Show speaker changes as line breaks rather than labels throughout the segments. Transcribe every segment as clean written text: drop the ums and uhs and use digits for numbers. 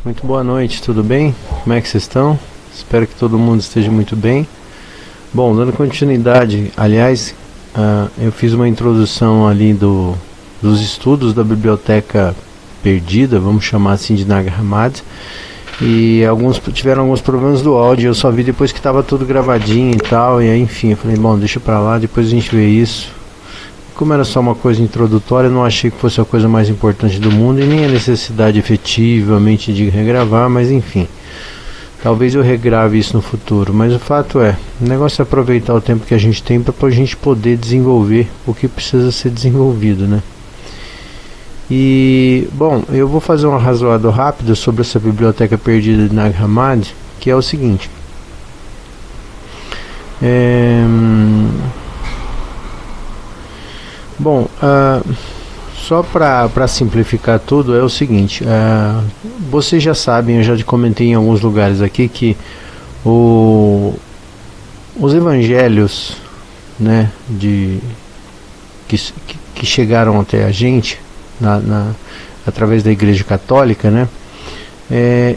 Muito boa noite, tudo bem? Como é que vocês estão? Espero que todo mundo esteja muito bem. Bom, dando continuidade, aliás, eu fiz uma introdução ali dos estudos da Biblioteca Perdida, vamos chamar assim, de Nag Hammadi, e tiveram alguns problemas do áudio. Eu só vi depois que estava tudo gravadinho e tal, e aí enfim, eu falei, bom, deixa pra lá, depois a gente vê isso. Como era só uma coisa introdutória, eu não achei que fosse a coisa mais importante do mundo e nem a necessidade efetivamente de regravar, mas enfim, talvez eu regrave isso no futuro. Mas o fato é, o negócio é aproveitar o tempo que a gente tem para a gente poder desenvolver o que precisa ser desenvolvido, né? E, bom, eu vou fazer um arrazoado rápido sobre essa biblioteca perdida de Nag Hammadi, que é o seguinte. Bom, só para simplificar tudo, é o seguinte, vocês já sabem, eu já comentei em alguns lugares aqui que os evangelhos, né, que chegaram até a gente através da Igreja Católica, né,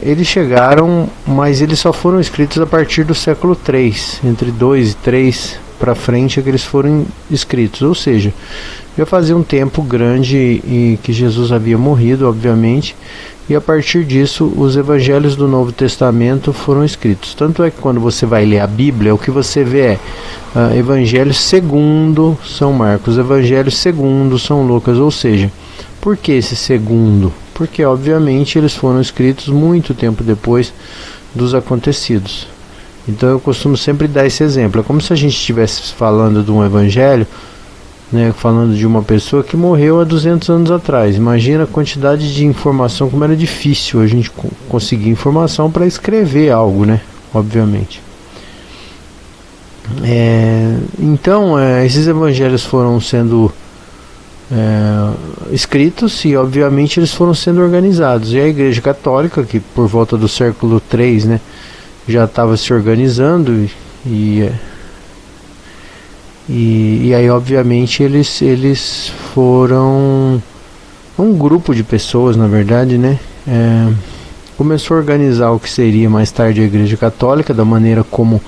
eles chegaram, mas eles só foram escritos a partir do século III, entre 2 e 3 para frente é que eles foram escritos, ou seja, já fazia um tempo grande e que Jesus havia morrido, obviamente, e a partir disso os evangelhos do Novo Testamento foram escritos. Tanto é que quando você vai ler a Bíblia, o que você vê é Evangelho segundo São Marcos, Evangelho segundo São Lucas, ou seja, por que esse segundo? Porque obviamente eles foram escritos muito tempo depois dos acontecidos. Então eu costumo sempre dar esse exemplo. É como se a gente estivesse falando de um evangelho, né, falando de uma pessoa que morreu há 200 anos atrás. Imagina a quantidade de informação, como era difícil a gente conseguir informação para escrever algo, né? Obviamente. Então, esses evangelhos foram sendo escritos e, obviamente, eles foram sendo organizados. E a Igreja Católica, que por volta do século III, né, já estava se organizando e aí obviamente eles foram um grupo de pessoas, na verdade, né, começou a organizar o que seria mais tarde a Igreja Católica, da maneira como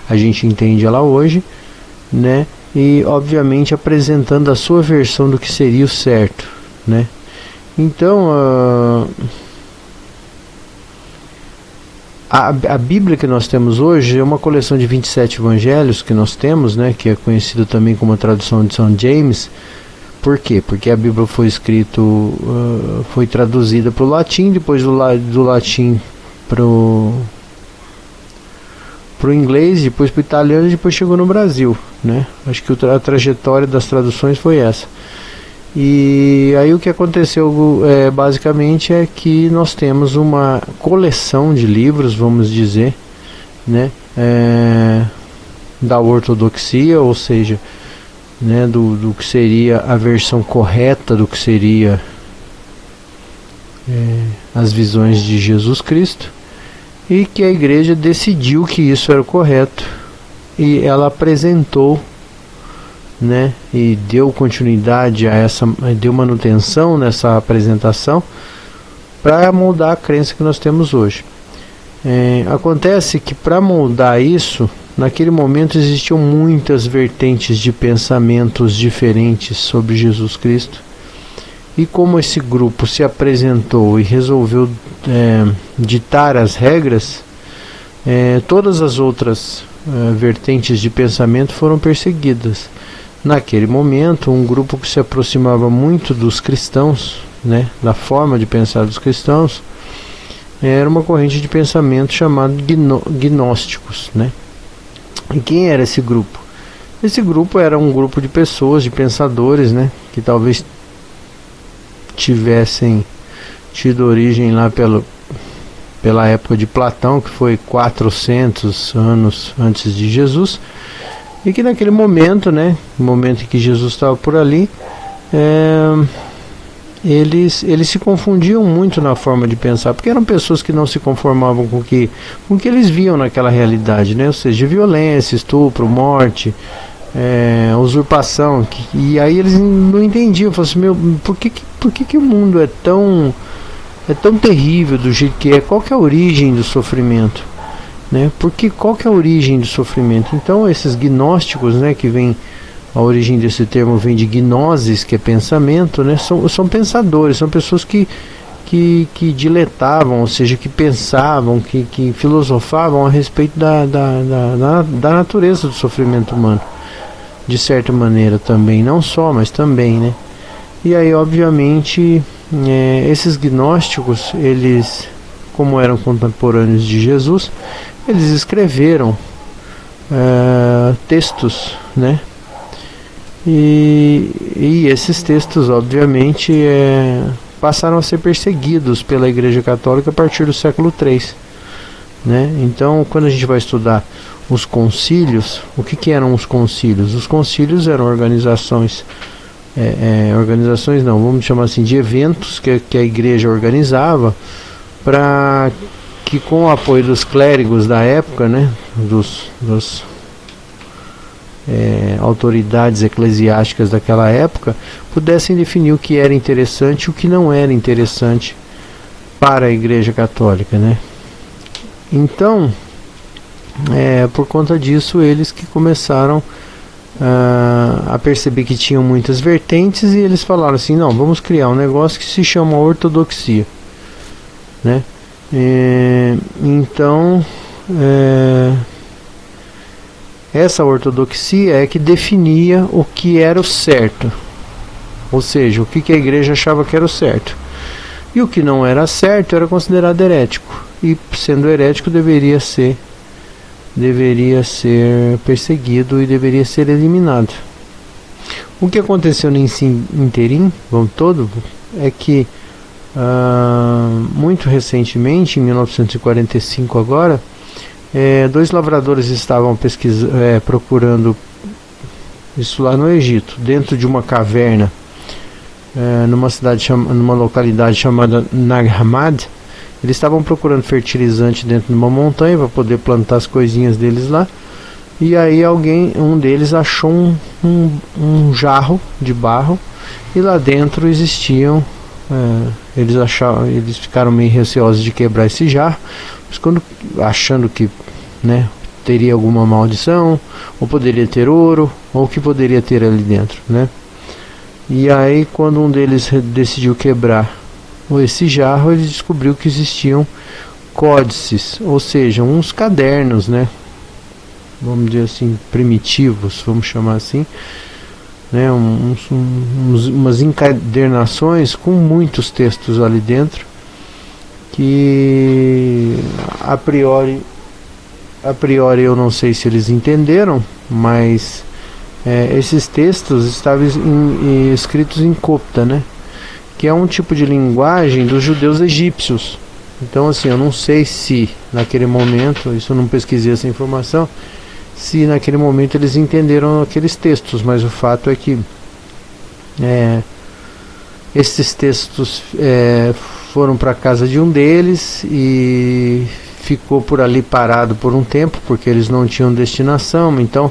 a gente entende ela hoje, né, e obviamente apresentando a sua versão do que seria o certo, né. Então a Bíblia que nós temos hoje é uma coleção de 27 evangelhos que nós temos, né, que é conhecido também como a tradução de São James. Por quê? Porque a Bíblia foi foi traduzida para o latim, depois do latim para o inglês, depois para o italiano e depois chegou no Brasil, né? Acho que a trajetória das traduções foi essa. E aí o que aconteceu basicamente é que nós temos uma coleção de livros, vamos dizer, né, da ortodoxia, ou seja, né, do que seria a versão correta do que seria as visões de Jesus Cristo, e que a igreja decidiu que isso era o correto e ela apresentou, né, e deu continuidade a essa, deu manutenção nessa apresentação para moldar a crença que nós temos hoje. Acontece que para moldar isso, naquele momento existiam muitas vertentes de pensamentos diferentes sobre Jesus Cristo, e como esse grupo se apresentou e resolveu ditar as regras, todas as outras vertentes de pensamento foram perseguidas. Naquele momento, um grupo que se aproximava muito dos cristãos, né, da forma de pensar dos cristãos, era uma corrente de pensamento chamada gnósticos, né? E quem era esse grupo? Esse grupo era um grupo de pessoas, de pensadores, né, que tivessem tido origem lá pela época de Platão, que foi 400 anos antes de Jesus, e que naquele momento, né, no momento em que Jesus estava por ali, eles se confundiam muito na forma de pensar, porque eram pessoas que não se conformavam com o que eles viam naquela realidade, né, ou seja, violência, estupro, morte, usurpação, e aí eles não entendiam, falavam assim, por que o mundo é tão é tão terrível do jeito que é. Qual que é a origem do sofrimento, né? Porque qual que é a origem do sofrimento? Então esses gnósticos, né, que vem, a origem desse termo vem de gnosis, que é pensamento, né? São pensadores, são pessoas que diletavam, ou seja, que pensavam, que filosofavam a respeito da natureza do sofrimento humano, de certa maneira também, não só, mas também, né? E aí, obviamente, esses gnósticos, eles, como eram contemporâneos de Jesus, eles escreveram textos, né? E esses textos, obviamente, passaram a ser perseguidos pela Igreja Católica a partir do século III, né? Então, quando a gente vai estudar os concílios, o que eram os concílios? Os concílios eram organizações, vamos chamar assim, de eventos que a Igreja organizava para que, com o apoio dos clérigos da época, né, dos autoridades eclesiásticas daquela época, pudessem definir o que era interessante e o que não era interessante para a Igreja Católica, né? Então, por conta disso, eles que começaram a perceber que tinham muitas vertentes, e eles falaram assim: não, vamos criar um negócio que se chama ortodoxia, né? Então, essa ortodoxia é que definia o que era o certo, ou seja, o que a igreja achava que era o certo, e o que não era certo era considerado herético, e sendo herético deveria ser perseguido e deveria ser eliminado. O que aconteceu nesse interim, vamos todo, é que muito recentemente, em 1945 agora, dois lavradores estavam procurando isso lá no Egito, dentro de uma caverna, numa localidade chamada Nag Hammadi. Eles estavam procurando fertilizante dentro de uma montanha para poder plantar as coisinhas deles lá. E aí um deles achou um jarro de barro, e lá dentro existiam, eles ficaram meio receosos de quebrar esse jarro, mas achando que, né, teria alguma maldição, ou poderia ter ouro, ou o que poderia ter ali dentro, né? E aí, quando um deles decidiu quebrar esse jarro, ele descobriu que existiam códices, ou seja, uns cadernos, né, vamos dizer assim, primitivos, vamos chamar assim, né, umas encadernações com muitos textos ali dentro, que a priori eu não sei se eles entenderam, mas esses textos estavam escritos em copta, né, que é um tipo de linguagem dos judeus egípcios. Então, assim, eu não sei se naquele momento, isso eu não pesquisei essa informação, se naquele momento eles entenderam aqueles textos, mas o fato é que esses textos foram para a casa de um deles e ficou por ali parado por um tempo, porque eles não tinham destinação. Então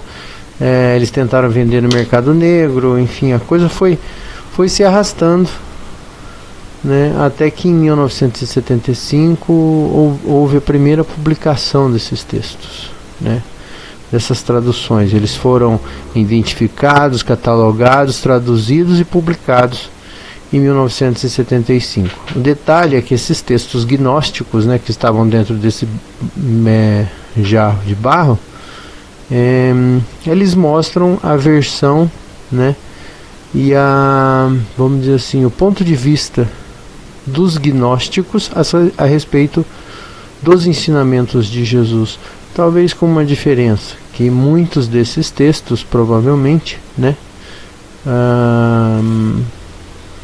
eles tentaram vender no mercado negro, enfim, a coisa foi se arrastando, né, até que em 1975 houve a primeira publicação desses textos, né, dessas traduções. Eles foram identificados, catalogados, traduzidos e publicados em 1975. O detalhe é que esses textos gnósticos, né, que estavam dentro desse jarro de barro, eles mostram a versão, né, e vamos dizer assim, o ponto de vista dos gnósticos a respeito dos ensinamentos de Jesus, talvez com uma diferença, que muitos desses textos provavelmente, né,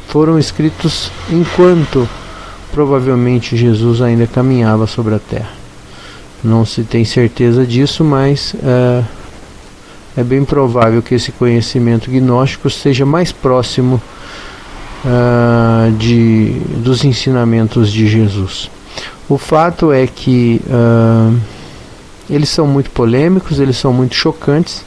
foram escritos enquanto provavelmente Jesus ainda caminhava sobre a terra. Não se tem certeza disso, mas é bem provável que esse conhecimento gnóstico seja mais próximo dos ensinamentos de Jesus. O fato é que eles são muito polêmicos, eles são muito chocantes,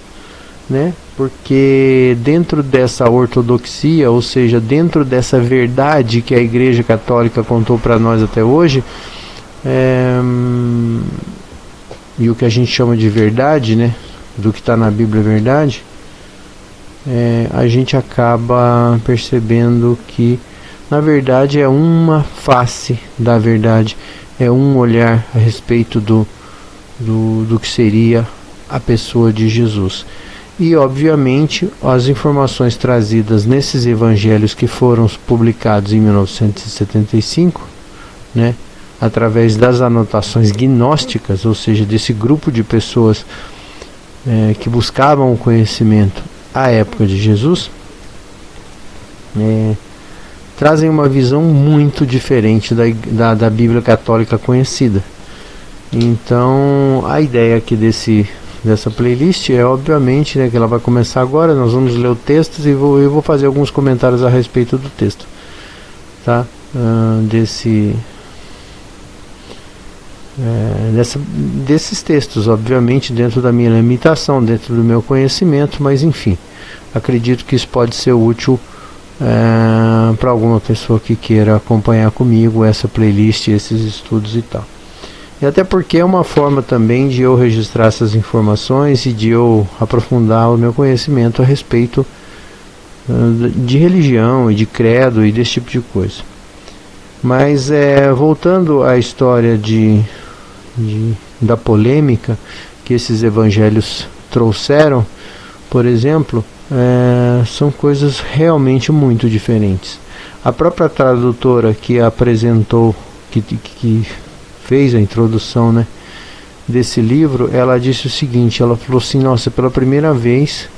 né? porque dentro dessa ortodoxia, ou seja, dentro dessa verdade que a Igreja Católica contou para nós até hoje, e o que a gente chama de verdade, né, do que está na Bíblia é verdade, a gente acaba percebendo que na verdade é uma face da verdade, é um olhar a respeito do que seria a pessoa de Jesus. E obviamente as informações trazidas nesses evangelhos que foram publicados em 1975, né, através das anotações gnósticas, ou seja, desse grupo de pessoas que buscavam o conhecimento à época de Jesus, trazem uma visão muito diferente da Bíblia Católica conhecida. Então a ideia aqui dessa playlist é obviamente, né, que ela vai começar agora. Nós vamos ler o texto e eu vou fazer alguns comentários a respeito do texto, tá? Desses textos, obviamente dentro da minha limitação, dentro do meu conhecimento, mas enfim, acredito que isso pode ser útil para alguma pessoa que queira acompanhar comigo essa playlist, esses estudos e tal. E até porque é uma forma também de eu registrar essas informações e de eu aprofundar o meu conhecimento a respeito de religião e de credo e desse tipo de coisa. Mas voltando à história da polêmica que esses evangelhos trouxeram, por exemplo, são coisas realmente muito diferentes. A própria tradutora que apresentou, que fez a introdução, né, desse livro, ela disse o seguinte, ela falou assim: nossa, pela primeira vez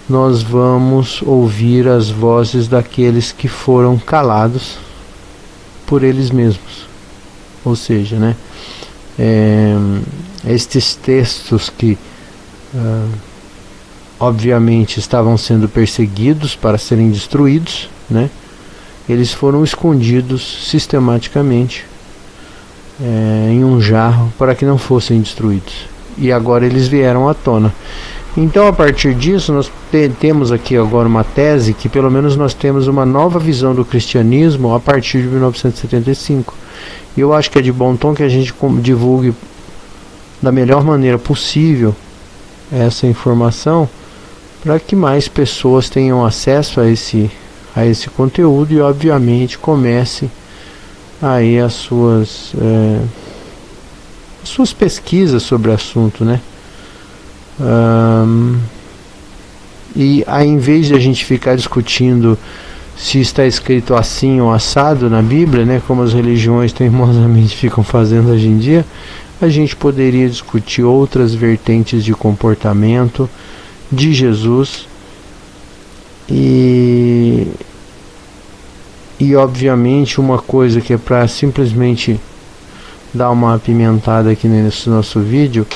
nós vamos ouvir as vozes daqueles que foram calados por eles mesmos. Ou seja, né, estes textos que obviamente estavam sendo perseguidos para serem destruídos, né, eles foram escondidos sistematicamente em um jarro para que não fossem destruídos, e agora eles vieram à tona. Então, a partir disso, nós temos aqui agora uma tese que pelo menos nós temos uma nova visão do cristianismo a partir de 1975, e eu acho que é de bom tom que a gente divulgue da melhor maneira possível essa informação, para que mais pessoas tenham acesso a esse conteúdo e obviamente comece aí as suas pesquisas sobre o assunto, né? E aí, em vez de a gente ficar discutindo se está escrito assim ou assado na Bíblia, né, como as religiões teimosamente ficam fazendo hoje em dia, a gente poderia discutir outras vertentes de comportamento de Jesus e obviamente uma coisa que é para simplesmente dar uma apimentada aqui nesse nosso vídeo,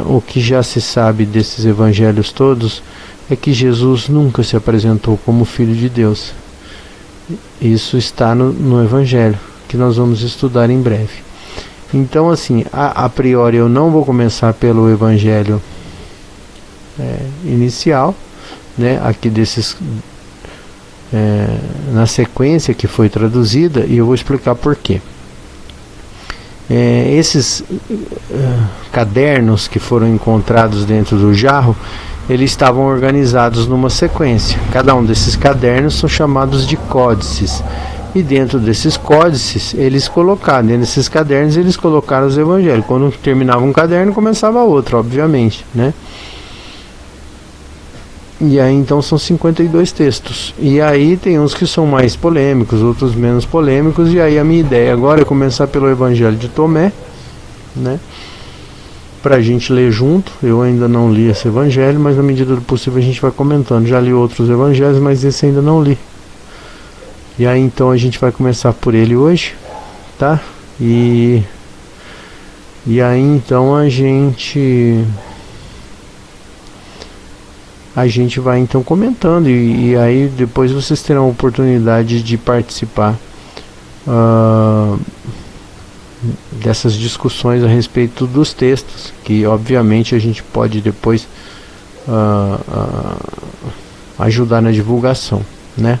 o que já se sabe desses evangelhos todos é que Jesus nunca se apresentou como Filho de Deus. Isso está no evangelho, que nós vamos estudar em breve. Então, assim, a priori eu não vou começar pelo evangelho inicial, né, aqui desses na sequência que foi traduzida, e eu vou explicar por quê. Esses cadernos que foram encontrados dentro do jarro, eles estavam organizados numa sequência. Cada um desses cadernos são chamados de códices, e dentro desses códices dentro desses cadernos eles colocaram os evangelhos. Quando terminava um caderno, começava outro, obviamente, né? E aí então são 52 textos. E aí tem uns que são mais polêmicos, outros menos polêmicos. E aí a minha ideia agora é começar pelo Evangelho de Tomé, né, pra gente ler junto. Eu ainda não li esse evangelho, mas na medida do possível a gente vai comentando. Já li outros evangelhos, mas esse ainda não li. E aí então a gente vai começar por ele hoje, tá? E aí então a gente vai então comentando, e aí depois vocês terão a oportunidade de participar dessas discussões a respeito dos textos, que obviamente a gente pode depois ajudar na divulgação, né?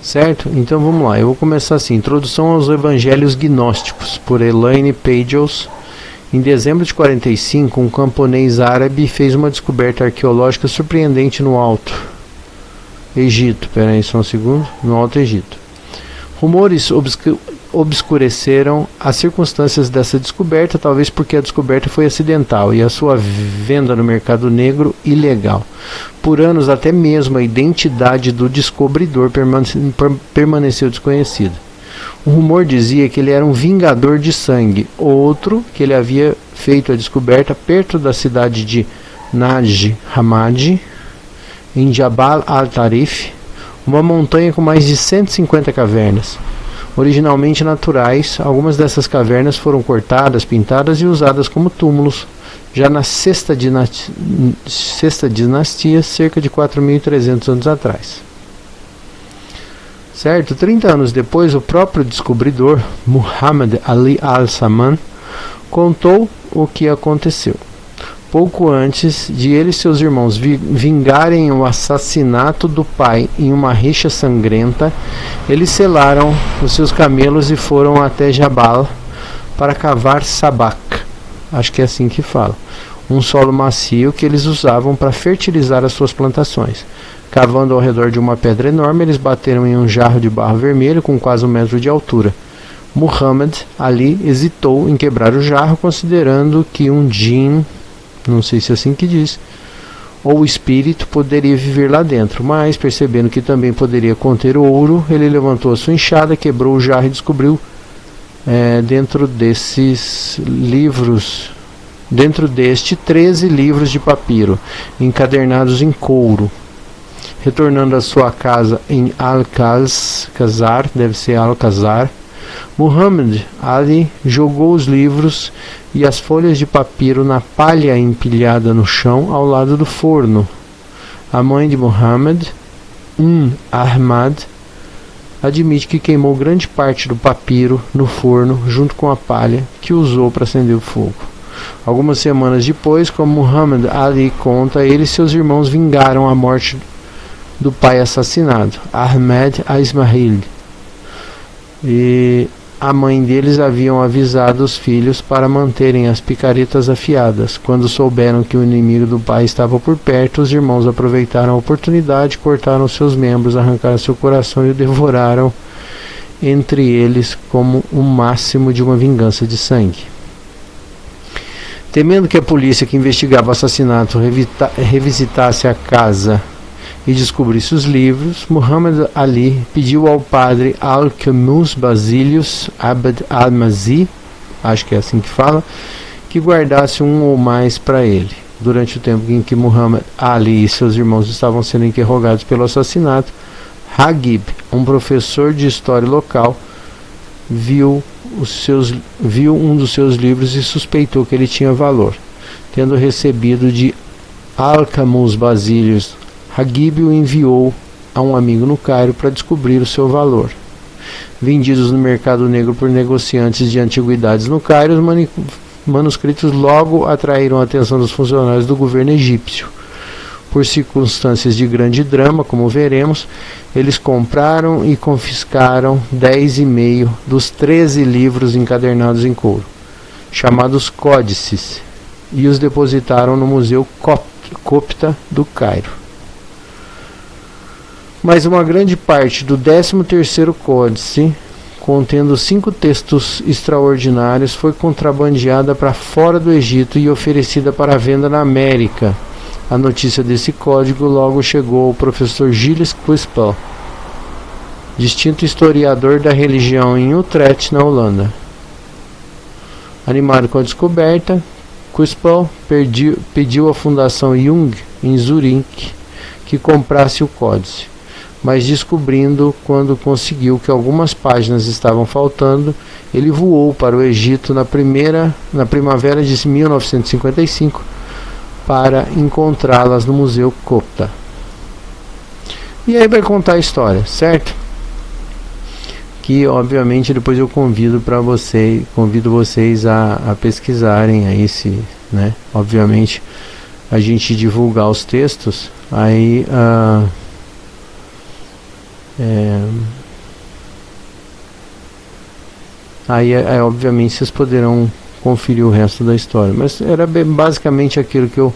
Certo? Então vamos lá, eu vou começar assim: Introdução aos Evangelhos Gnósticos, por Elaine Pagels. Em dezembro de 45, um camponês árabe fez uma descoberta arqueológica surpreendente no Alto Egito. Peraí, só um segundo. No Alto Egito. Rumores obscureceram as circunstâncias dessa descoberta, talvez porque a descoberta foi acidental e a sua venda no mercado negro ilegal. Por anos, até mesmo a identidade do descobridor permaneceu desconhecida. Um rumor dizia que ele era um vingador de sangue, outro que ele havia feito a descoberta perto da cidade de Naj Hammadi, em Jabal al-Tarif, uma montanha com mais de 150 cavernas. Originalmente naturais, algumas dessas cavernas foram cortadas, pintadas e usadas como túmulos, já na sexta dinastia, cerca de 4.300 anos atrás. Certo? 30 anos depois, o próprio descobridor, Muhammad Ali al-Saman, contou o que aconteceu. Pouco antes de ele e seus irmãos vingarem o assassinato do pai em uma rixa sangrenta, eles selaram os seus camelos e foram até Jabal para cavar sabak, acho que é assim que fala, um solo macio que eles usavam para fertilizar as suas plantações. Cavando ao redor de uma pedra enorme, eles bateram em um jarro de barro vermelho com quase 1 metro de altura. Muhammad Ali hesitou em quebrar o jarro, considerando que um djinn, não sei se é assim que diz, ou espírito poderia viver lá dentro, mas percebendo que também poderia conter ouro, ele levantou a sua enxada, quebrou o jarro e descobriu dentro deste 13 livros de papiro, encadernados em couro. Retornando à sua casa em Al-Khazar, deve ser Al-Khazar, Muhammad Ali jogou os livros e as folhas de papiro na palha empilhada no chão ao lado do forno. A mãe de Muhammad, Ahmad, admite que queimou grande parte do papiro no forno junto com a palha que usou para acender o fogo. Algumas semanas depois, como Muhammad Ali conta, ele e seus irmãos vingaram a morte do pai assassinado, Ahmed Ismail, e a mãe deles haviam avisado os filhos para manterem as picaretas afiadas. Quando souberam que o inimigo do pai estava por perto, os irmãos aproveitaram a oportunidade, cortaram seus membros, arrancaram seu coração e o devoraram entre eles como o máximo de uma vingança de sangue. Temendo que a polícia que investigava o assassinato revisitasse a casa e descobrisse os livros, Muhammad Ali pediu ao padre Al-Qamus Basilius Abd al-Mazi, acho que é assim que fala, que guardasse um ou mais para ele. Durante o tempo em que Muhammad Ali e seus irmãos estavam sendo interrogados pelo assassinato, Hagib, um professor de história local, viu um dos seus livros e suspeitou que ele tinha valor. Tendo recebido de Al-Qamus Basilius, Hagib o enviou a um amigo no Cairo para descobrir o seu valor. Vendidos no mercado negro por negociantes de antiguidades no Cairo, os manuscritos logo atraíram a atenção dos funcionários do governo egípcio. Por circunstâncias de grande drama, como veremos, eles compraram e confiscaram 10,5 dos 13 livros encadernados em couro, chamados Códices, e os depositaram no Museu Copta do Cairo. Mas uma grande parte do 13º Códice, contendo 5 textos extraordinários, foi contrabandeada para fora do Egito e oferecida para venda na América. A notícia desse código logo chegou ao professor Gilles Quispel, distinto historiador da religião em Utrecht, na Holanda. Animado com a descoberta, Quispel pediu à Fundação Jung, em Zurique, que comprasse o códice. Mas descobrindo, quando conseguiu, que algumas páginas estavam faltando, ele voou para o Egito na primavera de 1955 para encontrá-las no Museu Copta. E aí vai contar a história, certo? que obviamente depois eu convido vocês a pesquisarem aí, né? Obviamente a gente divulgar os textos, aí obviamente vocês poderão conferir o resto da história, mas era basicamente aquilo que eu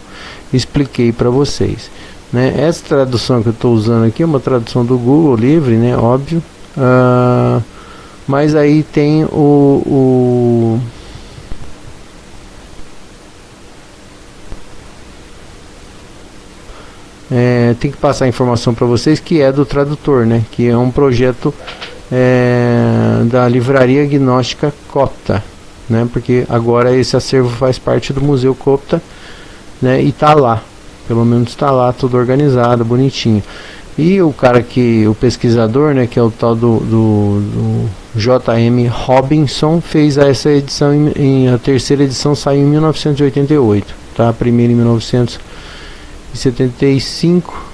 expliquei para vocês, né? Essa tradução que eu estou usando aqui é uma tradução do Google livre, né? Óbvio. Mas aí tem tem que passar a informação para vocês que é do tradutor, né? Que é um projeto da Livraria Gnóstica Copta, né? Porque agora esse acervo faz parte do Museu Copta, né? E tá lá, pelo menos está lá, tudo organizado, bonitinho. E o pesquisador, né, que é o tal do J.M. Robinson, fez essa edição a terceira edição saiu em 1988, tá? A primeira em 1975,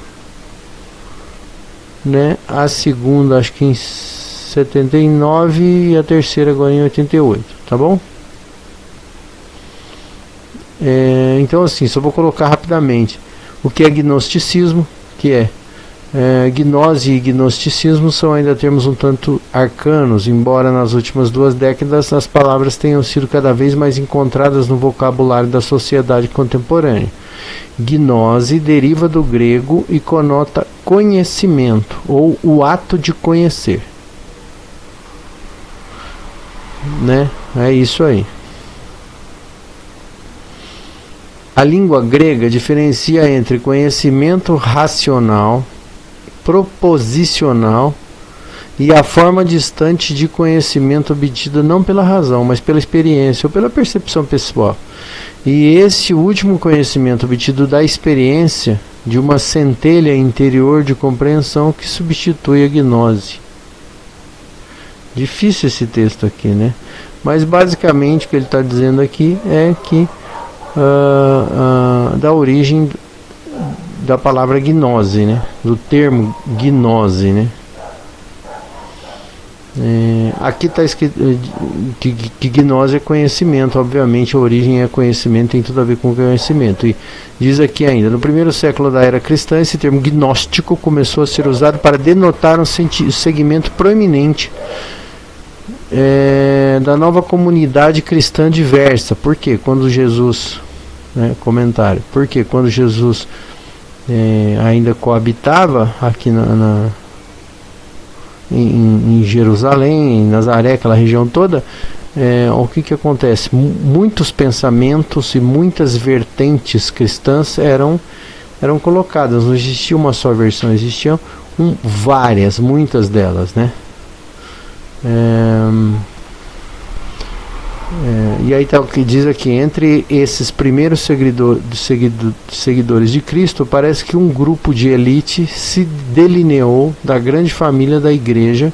né? A segunda acho que em 79 e a terceira agora em 88, tá bom? Então assim, só vou colocar rapidamente o que é gnosticismo, que é gnose e gnosticismo são ainda termos um tanto arcanos, embora nas últimas 2 décadas as palavras tenham sido cada vez mais encontradas no vocabulário da sociedade contemporânea. Gnose deriva do grego e conota conhecimento, ou o ato de conhecer, né? É isso aí. A língua grega diferencia entre conhecimento racional, proposicional e a forma distante de conhecimento obtida não pela razão, mas pela experiência ou pela percepção pessoal. E esse último conhecimento obtido da experiência de uma centelha interior de compreensão que substitui a gnose. Difícil esse texto aqui, né? Mas basicamente o que ele está dizendo aqui é que da origem da palavra gnose, né? Do termo gnose, né? Aqui está escrito que gnose é conhecimento, obviamente a origem é conhecimento, tem tudo a ver com conhecimento. E diz aqui ainda, no primeiro século da era cristã, esse termo gnóstico começou a ser usado para denotar um segmento proeminente da nova comunidade cristã diversa. Por quê? Quando Jesus, né, comentário, porque quando Jesus ainda coabitava aqui em Jerusalém, em Nazaré, aquela região toda, o que acontece? Muitos pensamentos e muitas vertentes cristãs eram colocadas, não existia uma só versão, existiam várias, muitas delas, né? E aí está o que diz aqui, entre esses primeiros seguidores de Cristo, parece que um grupo de elite se delineou da grande família da igreja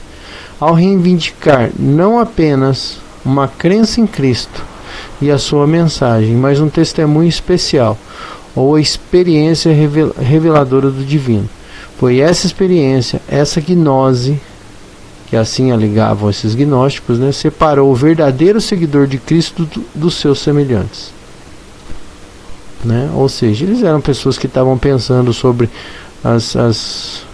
ao reivindicar não apenas uma crença em Cristo e a sua mensagem, mas um testemunho especial ou a experiência reveladora do divino. Foi essa experiência, essa gnose, que assim alegavam esses gnósticos, né, separou o verdadeiro seguidor de Cristo dos seus semelhantes, né? Ou seja, eles eram pessoas que estavam pensando sobre os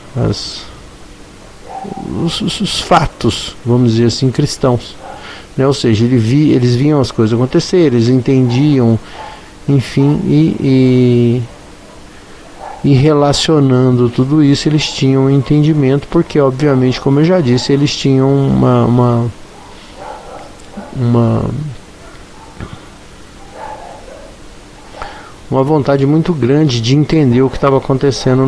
fatos, vamos dizer assim, cristãos, né? Ou seja, eles viam as coisas acontecer, eles entendiam, enfim, e relacionando tudo isso, eles tinham um entendimento, porque obviamente, como eu já disse, eles tinham uma vontade muito grande de entender o que estava acontecendo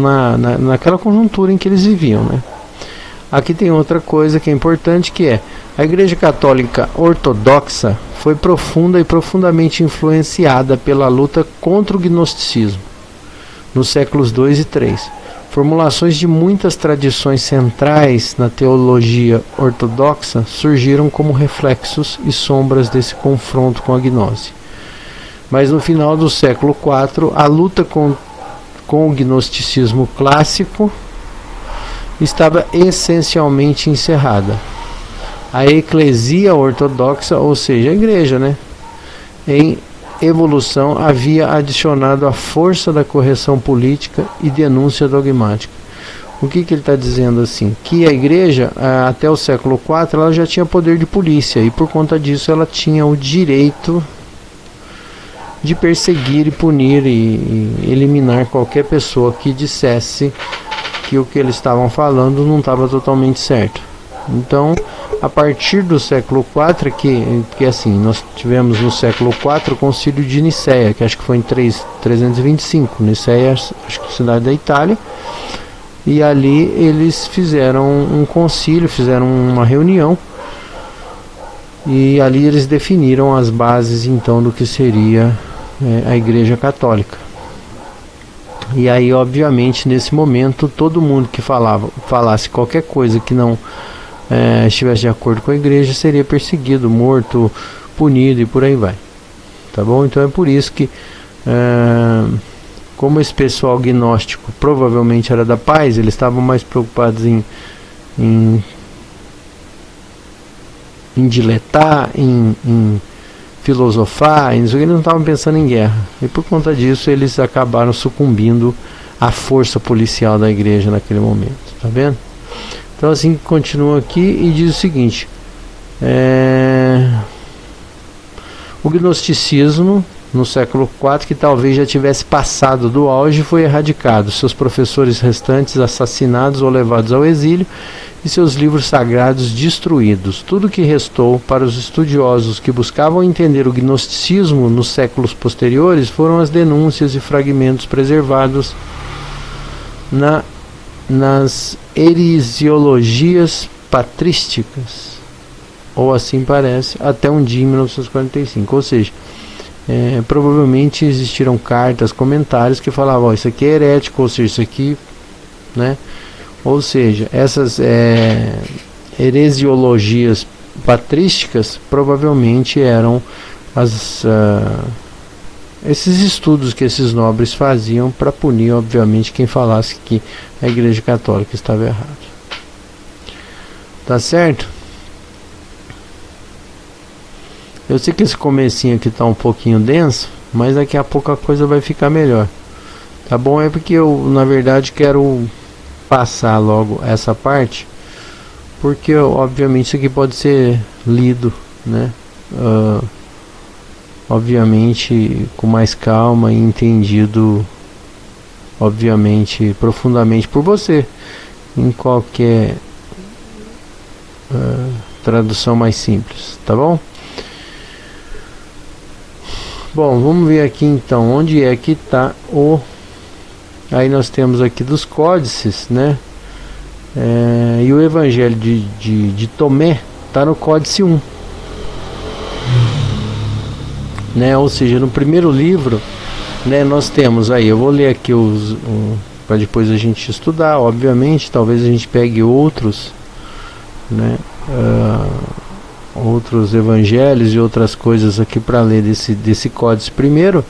naquela conjuntura em que eles viviam, né? Aqui tem outra coisa que é importante, que é a Igreja Católica Ortodoxa foi profunda e profundamente influenciada pela luta contra o gnosticismo nos séculos 2 e 3. Formulações de muitas tradições centrais na teologia ortodoxa surgiram como reflexos e sombras desse confronto com a gnose. Mas no final do século IV, a luta com o gnosticismo clássico estava essencialmente encerrada. a eclesia ortodoxa, ou seja, a igreja, né, em evolução, havia adicionado a força da correção política e denúncia dogmática. O que ele está dizendo assim? Que a igreja, até o século IV, ela já tinha poder de polícia, e por conta disso ela tinha o direito de perseguir e punir e eliminar qualquer pessoa que dissesse que o que eles estavam falando não estava totalmente certo. Então, a partir do século IV, que assim, nós tivemos no século IV o Concílio de Nicéia, que acho que foi em 325, Nicéia, acho que cidade da Itália, e ali eles fizeram um concílio, fizeram uma reunião, e ali eles definiram as bases então do que seria a Igreja Católica. E aí, obviamente, nesse momento, todo mundo que falasse qualquer coisa que não estivesse de acordo com a igreja seria perseguido, morto, punido e por aí vai. Tá bom? Então é por isso que, como esse pessoal gnóstico provavelmente era da paz, eles estavam mais preocupados em diletar, em filosofar, eles não estavam pensando em guerra. E por conta disso eles acabaram sucumbindo à força policial da igreja naquele momento. Tá vendo? Então assim continua aqui e diz o seguinte: o gnosticismo no século IV, que talvez já tivesse passado do auge, foi erradicado, seus professores restantes assassinados ou levados ao exílio e seus livros sagrados destruídos. Tudo que restou para os estudiosos que buscavam entender o gnosticismo nos séculos posteriores foram as denúncias e fragmentos preservados nas heresiologias patrísticas, ou assim parece, até um dia em 1945. Ou seja, provavelmente existiram cartas, comentários que falavam: isso aqui é herético, ou seja, isso aqui, né? Ou seja, essas heresiologias patrísticas provavelmente eram esses estudos que esses nobres faziam para punir, obviamente, quem falasse que a Igreja Católica estava errada. Tá certo? Eu sei que esse comecinho aqui está um pouquinho denso, mas daqui a pouco a coisa vai ficar melhor. Tá bom? É porque eu, na verdade, quero passar logo essa parte, porque obviamente isso aqui pode ser lido, né? Obviamente com mais calma e entendido, obviamente profundamente por você, em qualquer tradução mais simples, tá bom? Bom, vamos ver aqui então onde é que está o... Aí nós temos aqui dos códices, né? E o Evangelho de Tomé está no Códice 1, né? Ou seja, no primeiro livro, né, nós temos aí, eu vou ler aqui para depois a gente estudar, obviamente, talvez a gente pegue outros, né? Outros evangelhos e outras coisas aqui para ler desse códice primeiro,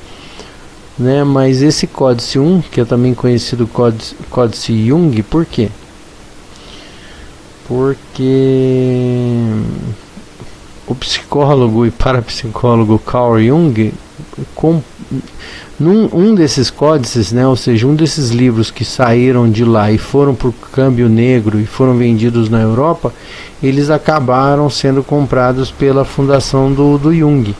né? Mas esse códice 1, que é também conhecido códice Jung, por quê? Porque o psicólogo e parapsicólogo Carl Jung, um desses códices, né, ou seja, um desses livros que saíram de lá e foram para o câmbio negro e foram vendidos na Europa, eles acabaram sendo comprados pela fundação do Jung.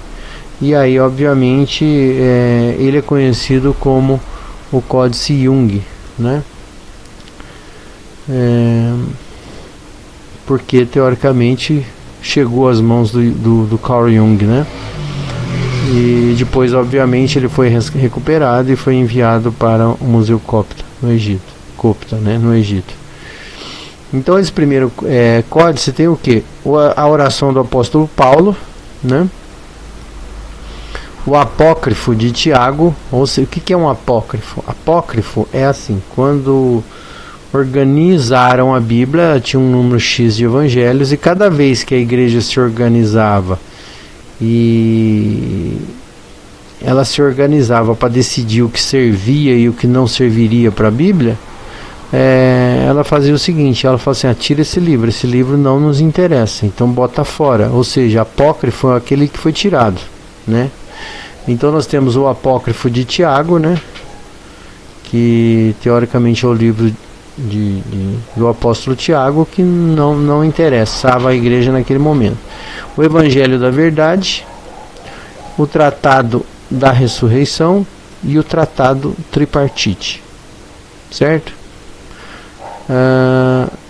E aí, obviamente, ele é conhecido como o Códice Jung, né? Porque, teoricamente, chegou às mãos do Carl Jung, né? E depois, obviamente, ele foi recuperado e foi enviado para o Museu Copta, no Egito. No Egito. Então, esse primeiro códice tem o quê? A oração do apóstolo Paulo, né? O apócrifo de Tiago. Ou seja, o que é um apócrifo? Apócrifo é assim: quando organizaram a Bíblia, tinha um número X de evangelhos, e cada vez que a igreja se organizava e ela se organizava para decidir o que servia e o que não serviria para a Bíblia, ela fazia o seguinte, ela falou assim, tira esse livro não nos interessa, então bota fora, ou seja, apócrifo é aquele que foi tirado, né? Então nós temos o apócrifo de Tiago, né? Que teoricamente é o livro do apóstolo Tiago, que não interessava a igreja naquele momento. O Evangelho da Verdade, o Tratado da Ressurreição e o Tratado Tripartite, certo?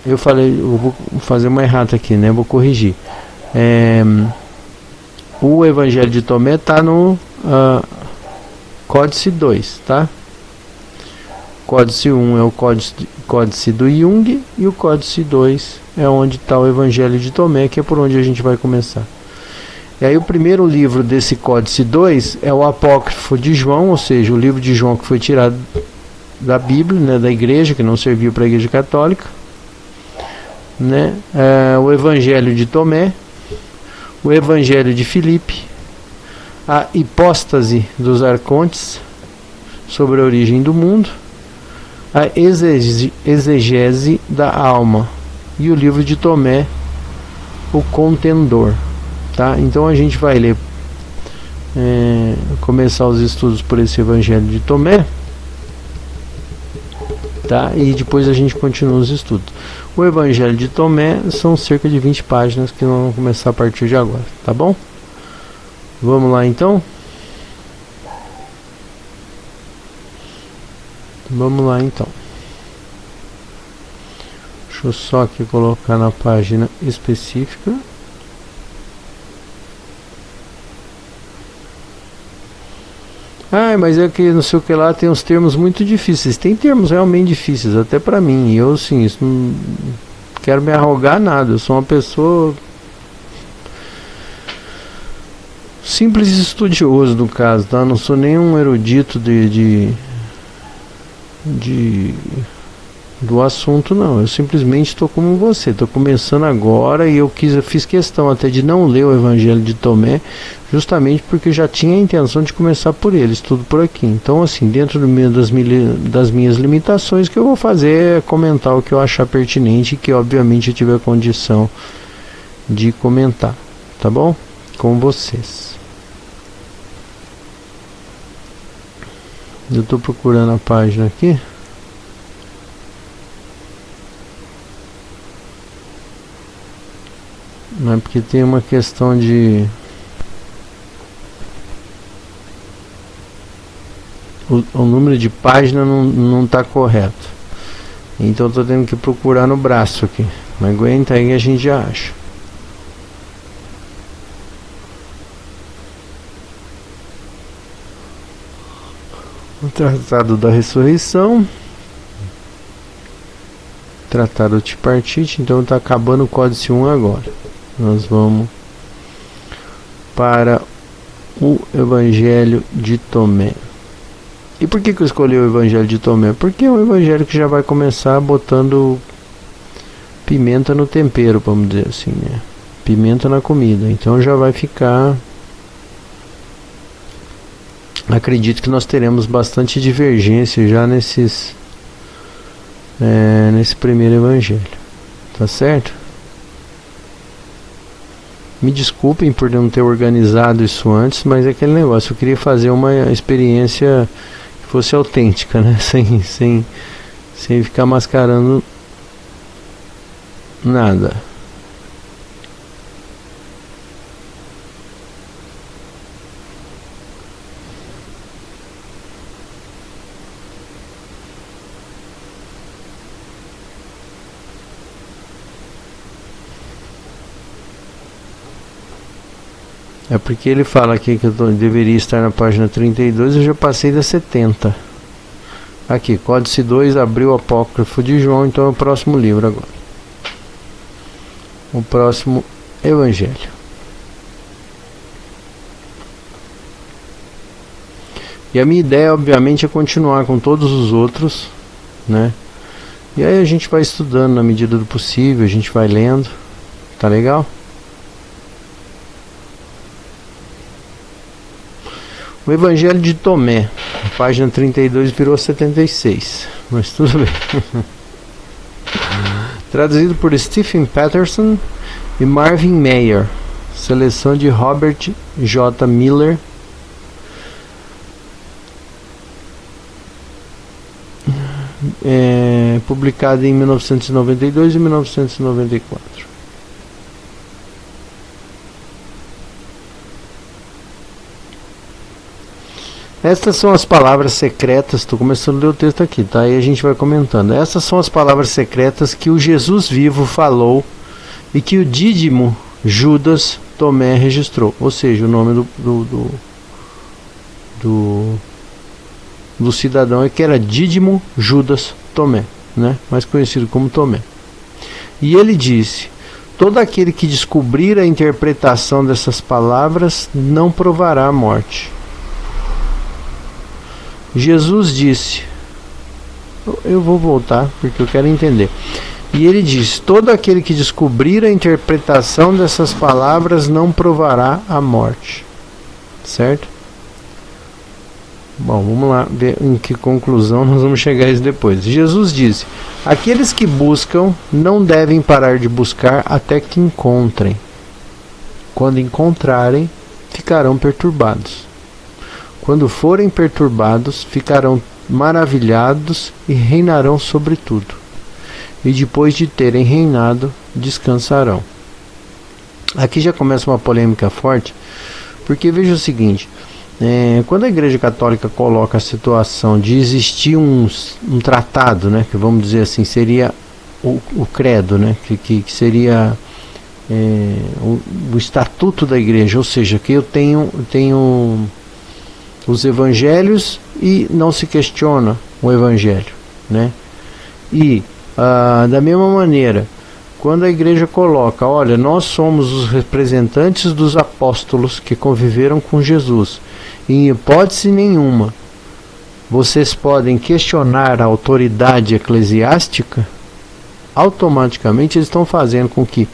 Eu falei, eu vou fazer uma errata aqui, né? Vou corrigir. O Evangelho de Tomé está no Códice 2, tá? Códice 1 é o Códice do Jung, e o Códice 2 é onde está o Evangelho de Tomé, que é por onde a gente vai começar. E aí o primeiro livro desse Códice 2 é o Apócrifo de João, ou seja, o livro de João que foi tirado da Bíblia, né, da igreja, que não serviu para a igreja católica, né? O Evangelho de Tomé, o Evangelho de Filipe, a Hipóstase dos Arcontes sobre a origem do mundo, a Exegese da Alma e o livro de Tomé, o Contendor, tá? Então a gente vai ler, começar os estudos por esse Evangelho de Tomé, tá? E depois a gente continua os estudos. O Evangelho de Tomé são cerca de 20 páginas que nós vamos começar a partir de agora, tá bom? Vamos lá então? Vamos lá então. Deixa eu só aqui colocar na página específica. Mas é que não sei o que lá, tem uns termos muito difíceis. Tem termos realmente difíceis, até pra mim. E eu, sim, isso não quero me arrogar nada. Eu sou uma pessoa simples e estudioso, no caso, tá? Não sou nenhum erudito do assunto, não. Eu simplesmente estou como você, estou começando agora, e eu fiz questão até de não ler o Evangelho de Tomé, justamente porque já tinha a intenção de começar por ele, estudo por aqui. Então, assim, dentro das minhas limitações, que eu vou fazer é comentar o que eu achar pertinente e que obviamente eu tiver condição de comentar, tá bom? Com vocês. Eu estou procurando a página aqui. Mas porque tem uma questão de... O número de página não está correto. Então estou tendo que procurar no braço aqui. Mas aguenta aí que a gente já acha. O Tratado da Ressurreição, Tratado Tripartite. Então está acabando o Códice 1 agora. Nós vamos para o Evangelho de Tomé. E por que eu escolhi o Evangelho de Tomé? Porque é um evangelho que já vai começar botando pimenta no tempero, vamos dizer assim, né? Pimenta na comida. Então já vai ficar... Acredito que nós teremos bastante divergência já nesse primeiro evangelho. Tá certo? Me desculpem por não ter organizado isso antes, mas é aquele negócio. Eu queria fazer uma experiência que fosse autêntica, né? Sem ficar mascarando nada. É porque ele fala aqui que eu deveria estar na página 32, eu já passei da 70. Aqui, Códice 2, abriu o Apócrifo de João, então é o próximo livro agora. O próximo Evangelho. E a minha ideia, obviamente, é continuar com todos os outros, né? E aí a gente vai estudando na medida do possível, a gente vai lendo. Tá legal? O Evangelho de Tomé, página 32 virou 76, mas tudo bem. Traduzido por Stephen Patterson e Marvin Mayer. Seleção de Robert J. Miller. Publicado em 1992 e 1994. Estas são as palavras secretas. Estou começando a ler o texto aqui, tá? Aí a gente vai comentando. Essas são as palavras secretas que o Jesus vivo falou e que o Dídimo Judas Tomé registrou. Ou seja, o nome do cidadão é que era Dídimo Judas Tomé, né? Mais conhecido como Tomé. E ele disse: todo aquele que descobrir a interpretação dessas palavras não provará a morte. Jesus disse, eu vou voltar porque eu quero entender. E ele diz: todo aquele que descobrir a interpretação dessas palavras não provará a morte. Certo? Bom, vamos lá ver em que conclusão nós vamos chegar a isso depois. Jesus disse: aqueles que buscam não devem parar de buscar até que encontrem. Quando encontrarem, ficarão perturbados. Quando forem perturbados, ficarão maravilhados e reinarão sobre tudo. E depois de terem reinado, descansarão. Aqui já começa uma polêmica forte, porque veja o seguinte: quando a Igreja Católica coloca a situação de existir um tratado, né, que vamos dizer assim, seria o credo, né, que seria o estatuto da Igreja, ou seja, que eu tenho os evangelhos e não se questiona o evangelho, né? E da mesma maneira, quando a igreja coloca, olha, nós somos os representantes dos apóstolos que conviveram com Jesus, e em hipótese nenhuma vocês podem questionar a autoridade eclesiástica, automaticamente eles estão fazendo com que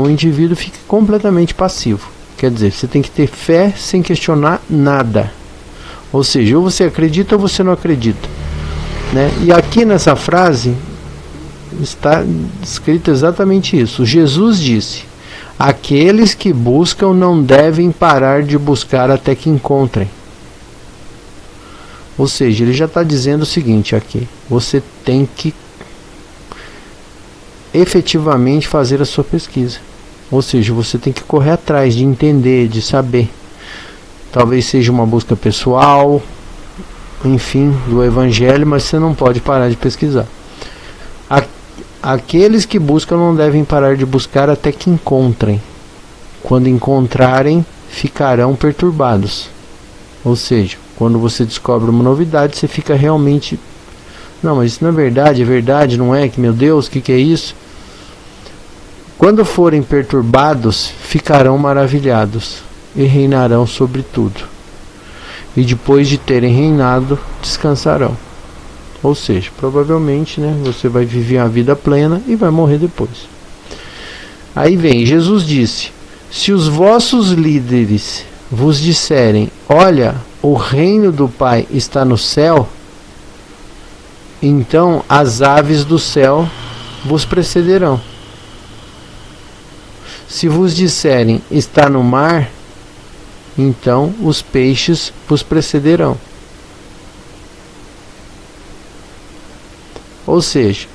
o indivíduo fique completamente passivo. Quer dizer, você tem que ter fé sem questionar nada. Ou seja, ou você acredita ou você não acredita, né? E aqui nessa frase está escrito exatamente isso. Jesus disse: aqueles que buscam não devem parar de buscar até que encontrem. Ou seja, ele já está dizendo o seguinte aqui: você tem que efetivamente fazer a sua pesquisa. Ou seja, você tem que correr atrás de entender, de saber. Talvez seja uma busca pessoal, enfim, do evangelho, mas você não pode parar de pesquisar. Aqueles que buscam não devem parar de buscar até que encontrem. Quando encontrarem, ficarão perturbados. Ou seja, quando você descobre uma novidade, você fica realmente: não, mas isso não é verdade, não é? Que meu Deus, o que é isso? Quando forem perturbados, ficarão maravilhados e reinarão sobre tudo. E depois de terem reinado, descansarão. Ou seja, provavelmente, né, você vai viver a vida plena e vai morrer depois. Aí vem, Jesus disse: se os vossos líderes vos disserem, olha, o reino do Pai está no céu, então as aves do céu vos precederão. Se vos disserem, está no mar, então os peixes vos precederão. Ou seja,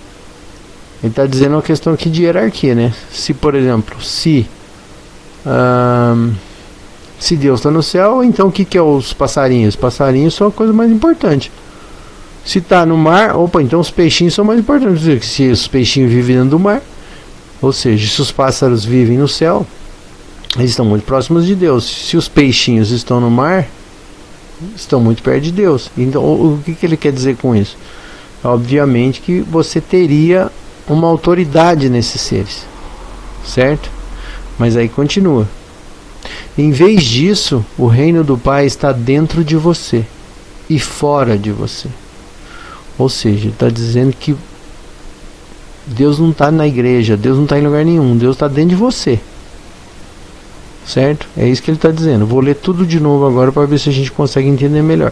ele está dizendo uma questão aqui de hierarquia, né? Se, por exemplo, se Deus está no céu, então o que é os passarinhos? Os passarinhos são a coisa mais importante. Se está no mar, então os peixinhos são mais importantes. Se os peixinhos vivem dentro do mar, ou seja, se os pássaros vivem no céu, eles estão muito próximos de Deus. Se os peixinhos estão no mar, estão muito perto de Deus. Então, o que ele quer dizer com isso? Obviamente que você teria uma autoridade nesses seres, certo? Mas aí continua: em vez disso, o reino do Pai está dentro de você e fora de você. Ou seja, está dizendo que Deus não está na igreja, Deus não está em lugar nenhum, Deus está dentro de você, certo? É isso que ele está dizendo. Vou ler tudo de novo agora para ver se a gente consegue entender melhor.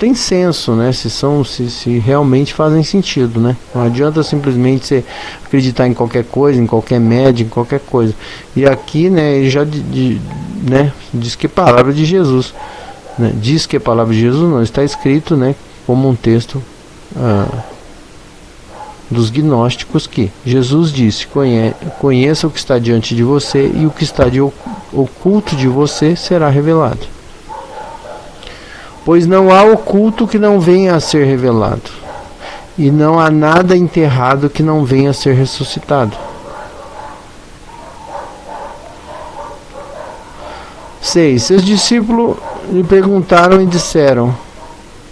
têm senso, né? Se realmente fazem sentido, né? Não adianta simplesmente você acreditar em qualquer coisa, em qualquer média, em qualquer coisa. E aqui, né, ele já né, diz que é palavra de Jesus, né? Diz que é palavra de Jesus, não está escrito, né, como um texto dos gnósticos, que Jesus disse: conheça o que está diante de você, e o que está oculto de você será revelado. Pois não há oculto que não venha a ser revelado, e não há nada enterrado que não venha a ser ressuscitado. 6. Seus discípulos lhe perguntaram e disseram: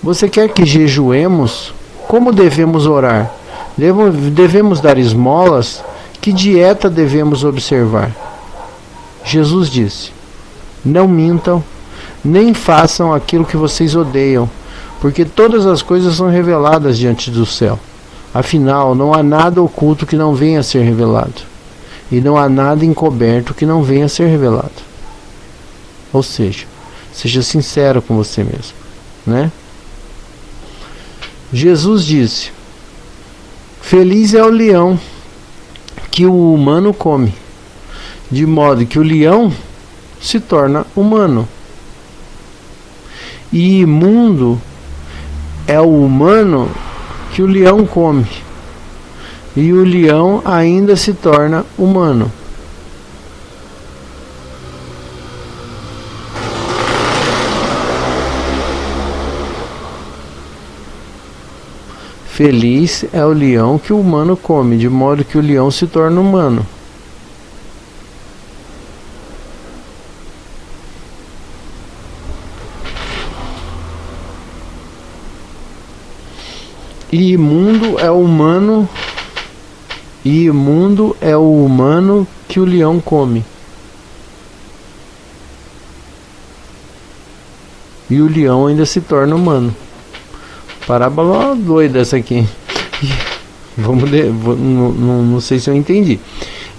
você quer que jejuemos? Como devemos orar? Devemos dar esmolas? Que dieta devemos observar? Jesus disse: não mintam, nem façam aquilo que vocês odeiam, porque todas as coisas são reveladas diante do céu. Afinal, não há nada oculto que não venha a ser revelado, e não há nada encoberto que não venha a ser revelado. Ou seja, seja sincero com você mesmo, né? Jesus disse: feliz é o leão que o humano come, de modo que o leão se torna humano. E imundo é o humano que o leão come, e o leão ainda se torna humano. Feliz é o leão que o humano come, de modo que o leão se torna humano. E imundo é o humano que o leão come. E o leão ainda se torna humano. Parábola doida essa aqui. Não sei se eu entendi.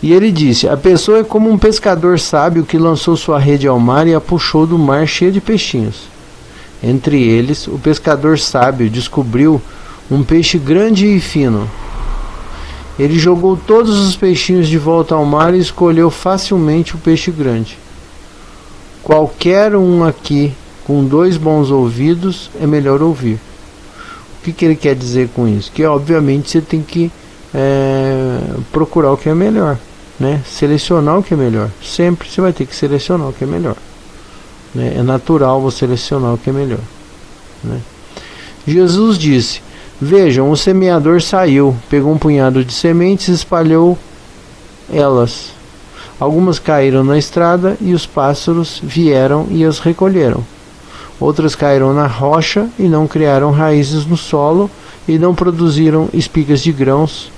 E ele disse: a pessoa é como um pescador sábio que lançou sua rede ao mar e a puxou do mar cheia de peixinhos. Entre eles, o pescador sábio descobriu um peixe grande e fino. Ele jogou todos os peixinhos de volta ao mar e escolheu facilmente o peixe grande. Qualquer um aqui com 2 bons ouvidos é melhor ouvir. O que ele quer dizer com isso? Que obviamente você tem que procurar o que é melhor, né? Selecionar o que é melhor. Sempre você vai ter que selecionar o que é melhor, né? É natural você selecionar o que é melhor, né? Jesus disse: vejam, o semeador saiu, pegou um punhado de sementes e espalhou elas. Algumas caíram na estrada e os pássaros vieram e as recolheram. Outras caíram na rocha e não criaram raízes no solo e não produziram espigas de grãos.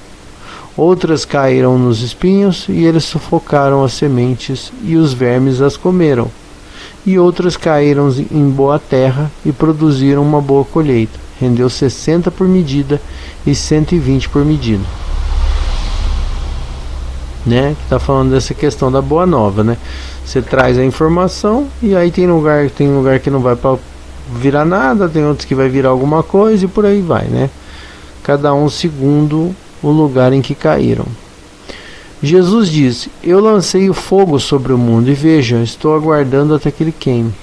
Outras caíram nos espinhos e eles sufocaram as sementes e os vermes as comeram. E outras caíram em boa terra e produziram uma boa colheita. Rendeu 60 por medida e 120 por medida. Né? Que está falando dessa questão da boa nova, né? Você traz a informação e aí tem lugar que não vai para virar nada, tem outros que vai virar alguma coisa e por aí vai, né? Cada um segundo o lugar em que caíram. Jesus disse: eu lancei o fogo sobre o mundo e veja, estou aguardando até que ele queime.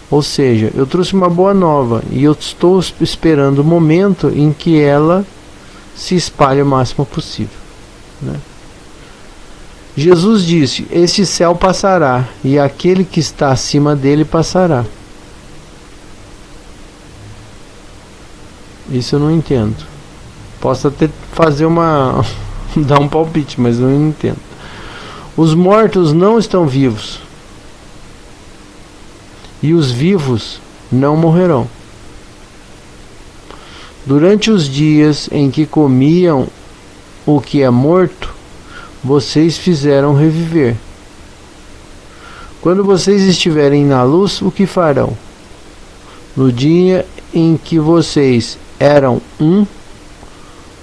Ou seja, eu trouxe uma boa nova e eu estou esperando o momento em que ela se espalhe o máximo possível, né? Jesus disse: este céu passará e aquele que está acima dele passará. Isso eu não entendo. Posso até fazer dar um palpite, mas eu não entendo. Os mortos não estão vivos e os vivos não morrerão. Durante os dias em que comiam o que é morto, vocês fizeram reviver. Quando vocês estiverem na luz, o que farão? No dia em que vocês eram um,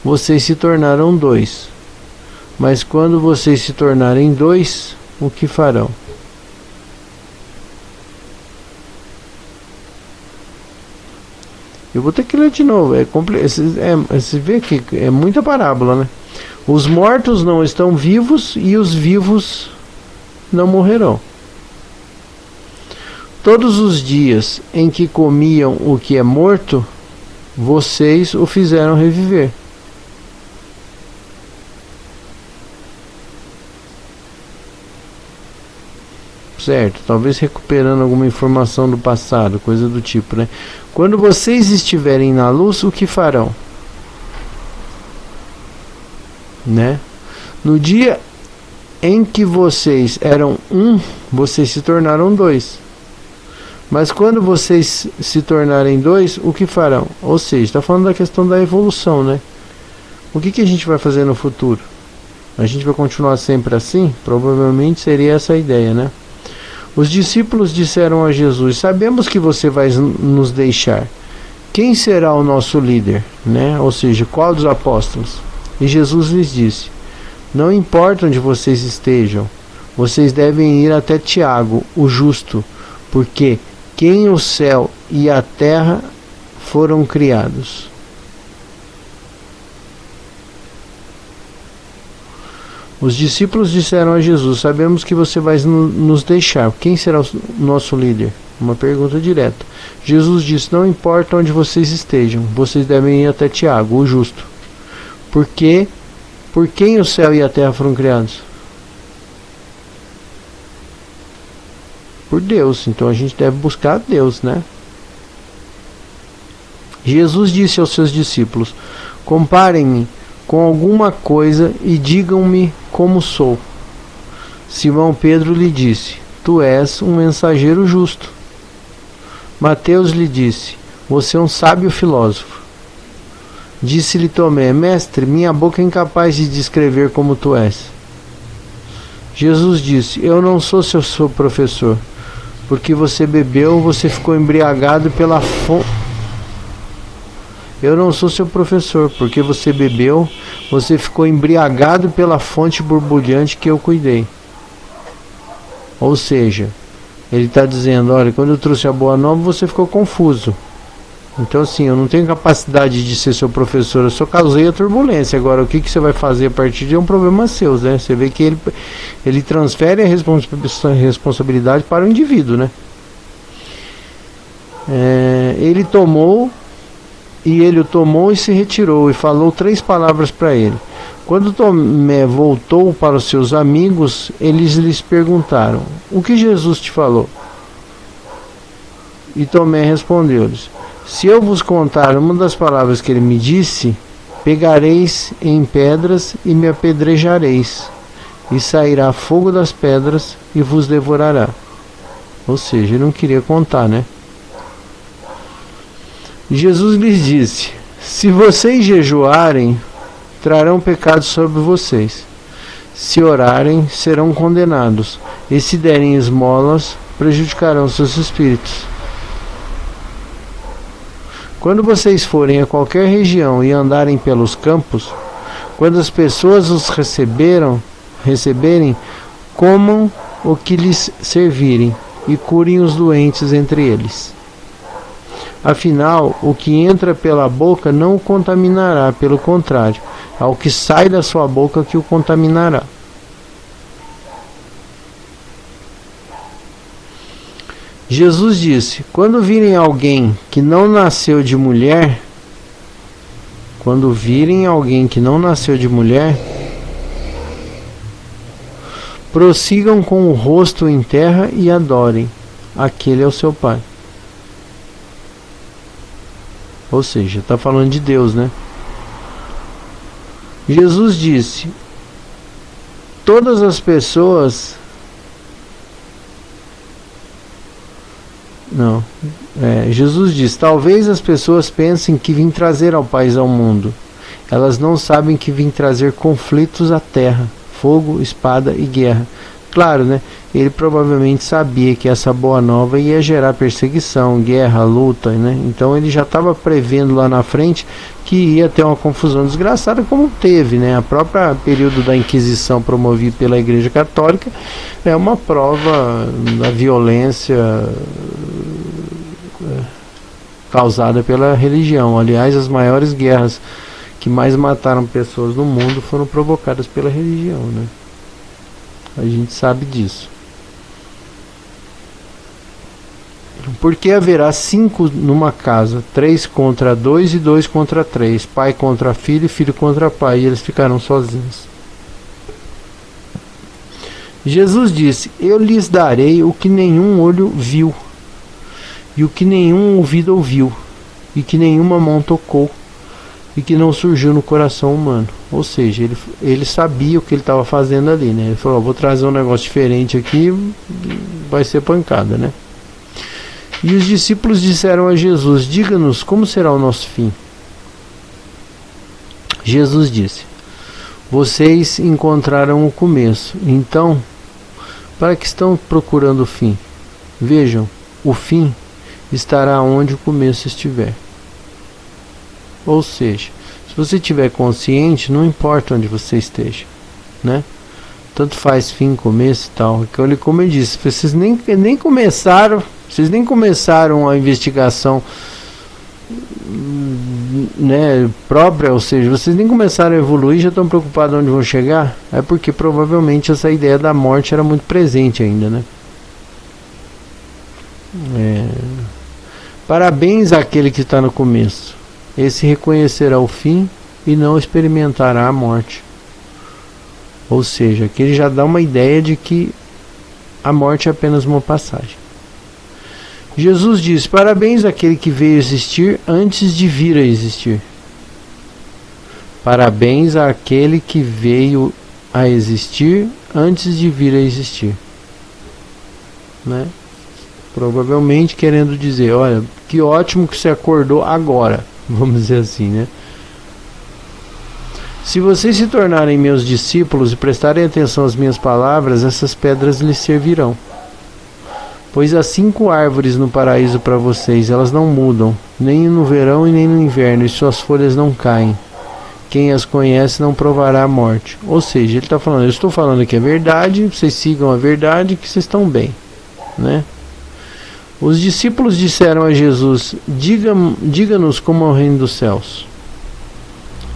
vocês se tornaram 2. Mas quando vocês se tornarem 2, o que farão? Eu vou ter que ler de novo. Você vê que é muita parábola, né? Os mortos não estão vivos e os vivos não morrerão. Todos os dias em que comiam o que é morto, vocês o fizeram reviver. Certo, talvez recuperando alguma informação do passado, coisa do tipo, né? Quando vocês estiverem na luz, o que farão? Né? No dia em que vocês eram um, vocês se tornaram dois. Mas quando vocês se tornarem dois, o que farão? Ou seja, está falando da questão da evolução, né? O que a gente vai fazer no futuro? A gente vai continuar sempre assim? Provavelmente seria essa a ideia, né? Os discípulos disseram a Jesus: sabemos que você vai nos deixar. Quem será o nosso líder? Né? Ou seja, qual dos apóstolos? E Jesus lhes disse: não importa onde vocês estejam, vocês devem ir até Tiago, o justo, porque quem o céu e a terra foram criados. Os discípulos disseram a Jesus: sabemos que você vai nos deixar. Quem será o nosso líder? Uma pergunta direta. Jesus disse: não importa onde vocês estejam, vocês devem ir até Tiago, o justo. Porque por quem o céu e a terra foram criados? Por Deus. Então a gente deve buscar Deus, né? Jesus disse aos seus discípulos: comparem-me com alguma coisa e digam-me como sou. Simão Pedro lhe disse: tu és um mensageiro justo. Mateus lhe disse: você é um sábio filósofo. Disse-lhe Tomé: mestre, minha boca é incapaz de descrever como tu és. Jesus disse: eu não sou seu professor, porque você bebeu, você ficou embriagado pela fonte. Eu não sou seu professor, porque você bebeu, você ficou embriagado pela fonte borbulhante que eu cuidei. Ou seja, ele está dizendo: olha, quando eu trouxe a boa nova, você ficou confuso. Então assim, eu não tenho capacidade de ser seu professor, eu só causei a turbulência. Agora, o que você vai fazer a partir de é um problema seu, né? Você vê que ele transfere a responsabilidade para o indivíduo, né? Ele o tomou e se retirou, e falou 3 palavras para ele. Quando Tomé voltou para os seus amigos, eles lhes perguntaram: o que Jesus te falou? E Tomé respondeu-lhes: se eu vos contar uma das palavras que ele me disse, pegareis em pedras e me apedrejareis, e sairá fogo das pedras e vos devorará. Ou seja, ele não queria contar, né? Jesus lhes disse: se vocês jejuarem, trarão pecado sobre vocês. Se orarem, serão condenados. E se derem esmolas, prejudicarão seus espíritos. Quando vocês forem a qualquer região e andarem pelos campos, quando as pessoas os receberem, comam o que lhes servirem e curem os doentes entre eles. Afinal, o que entra pela boca não o contaminará, pelo contrário, é o que sai da sua boca que o contaminará. Jesus disse: quando virem alguém que não nasceu de mulher, prossigam com o rosto em terra e adorem. Aquele é o seu Pai. Ou seja, está falando de Deus, né? Jesus disse: todas as pessoas... Jesus diz: talvez as pessoas pensem que vim trazer a paz ao mundo. Elas não sabem que vim trazer conflitos à terra, fogo, espada e guerra. Claro, né? Ele provavelmente sabia que essa boa nova ia gerar perseguição, guerra, luta, né? Então ele já estava prevendo lá na frente que ia ter uma confusão desgraçada, como teve, né? A própria período da Inquisição promovida pela Igreja Católica é uma prova da violência causada pela religião. Aliás, as maiores guerras que mais mataram pessoas no mundo foram provocadas pela religião, né? A gente sabe disso. Porque haverá 5 numa casa, 3 contra 2 e 2 contra 3, pai contra filho e filho contra pai, e eles ficarão sozinhos. Jesus disse: eu lhes darei o que nenhum olho viu, e o que nenhum ouvido ouviu, e que nenhuma mão tocou, e que não surgiu no coração humano. Ou seja, ele sabia o que ele estava fazendo ali, né? Ele falou: vou trazer um negócio diferente aqui, vai ser pancada, né? E os discípulos disseram a Jesus: diga-nos como será o nosso fim. Jesus disse: vocês encontraram o começo, então para que estão procurando o fim? Vejam, o fim estará onde o começo estiver. Ou seja, se você estiver consciente, não importa onde você esteja, né? Tanto faz fim, começo e tal. Como eu disse, vocês nem começaram a investigação, né, própria, ou seja, vocês nem começaram a evoluir, já estão preocupados onde vão chegar. É porque provavelmente essa ideia da morte era muito presente ainda, né? Parabéns àquele que está no começo. Esse reconhecerá o fim e não experimentará a morte. Ou seja, aqui ele já dá uma ideia de que a morte é apenas uma passagem. Jesus diz: parabéns àquele que veio existir antes de vir a existir. Parabéns àquele que veio a existir antes de vir a existir, né? Provavelmente querendo dizer: olha, que ótimo que você acordou agora, vamos dizer assim, né? Se vocês se tornarem meus discípulos e prestarem atenção às minhas palavras, essas pedras lhes servirão. Pois há 5 árvores no paraíso para vocês, elas não mudam, nem no verão e nem no inverno, e suas folhas não caem. Quem as conhece não provará a morte. Ou seja, ele está falando: eu estou falando que é verdade, vocês sigam a verdade, que vocês estão bem, né? Os discípulos disseram a Jesus: diga-nos como é o reino dos céus.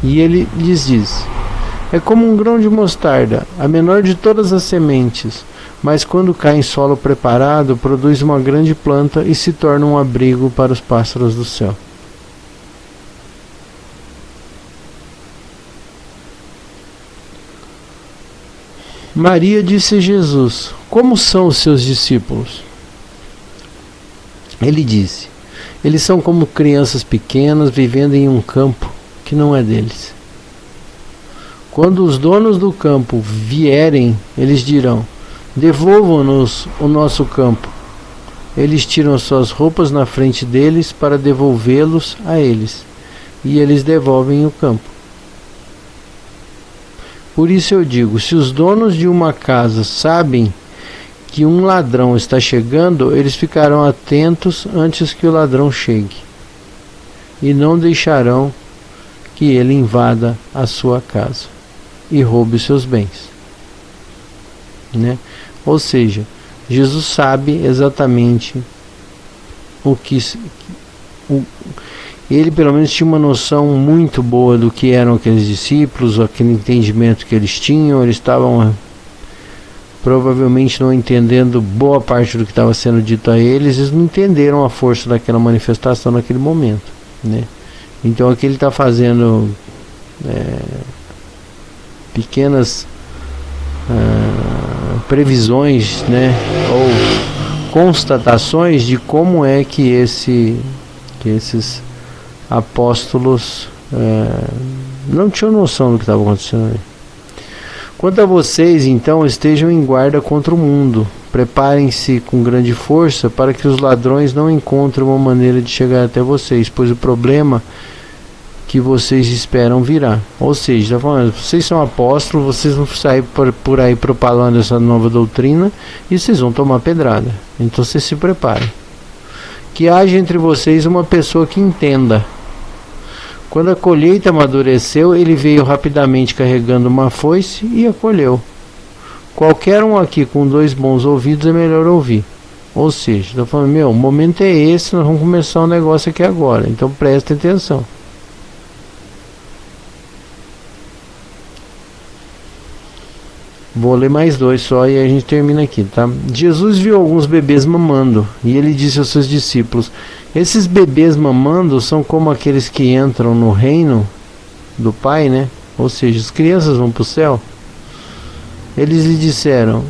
E ele lhes diz: é como um grão de mostarda, a menor de todas as sementes, mas quando cai em solo preparado, produz uma grande planta e se torna um abrigo para os pássaros do céu. Maria disse a Jesus: como são os seus discípulos? Ele disse: eles são como crianças pequenas vivendo em um campo que não é deles. Quando os donos do campo vierem, eles dirão: devolvam-nos o nosso campo. Eles tiram suas roupas na frente deles para devolvê-los a eles, e eles devolvem o campo. Por isso eu digo: se os donos de uma casa sabem que um ladrão está chegando, eles ficarão atentos antes que o ladrão chegue, e não deixarão que ele invada a sua casa e roube os seus bens, né? Ou seja, Jesus sabe exatamente o que ele pelo menos tinha uma noção muito boa do que eram aqueles discípulos, aquele entendimento que eles tinham. Eles estavam provavelmente não entendendo boa parte do que estava sendo dito a eles. Eles não entenderam a força daquela manifestação naquele momento, né? Então aqui ele está fazendo pequenas previsões, né, ou constatações de como é que esses apóstolos não tinham noção do que estava acontecendo ali. Quanto a vocês, então, estejam em guarda contra o mundo. Preparem-se com grande força para que os ladrões não encontrem uma maneira de chegar até vocês, pois o problema que vocês esperam virá. Ou seja, está falando: vocês são apóstolos, vocês vão sair por aí propalando essa nova doutrina e vocês vão tomar pedrada. Então vocês se preparem. Que haja entre vocês uma pessoa que entenda. Quando a colheita amadureceu, ele veio rapidamente carregando uma foice e a colheu. Qualquer um aqui com 2 bons ouvidos é melhor ouvir. Ou seja, estou falando, meu, o momento é esse, nós vamos começar um negócio aqui agora, então presta atenção. Vou ler mais 2 só e a gente termina aqui, tá? Jesus viu alguns bebês mamando e ele disse aos seus discípulos: esses bebês mamando são como aqueles que entram no reino do Pai, né? Ou seja, as crianças vão para o céu. Eles lhe disseram: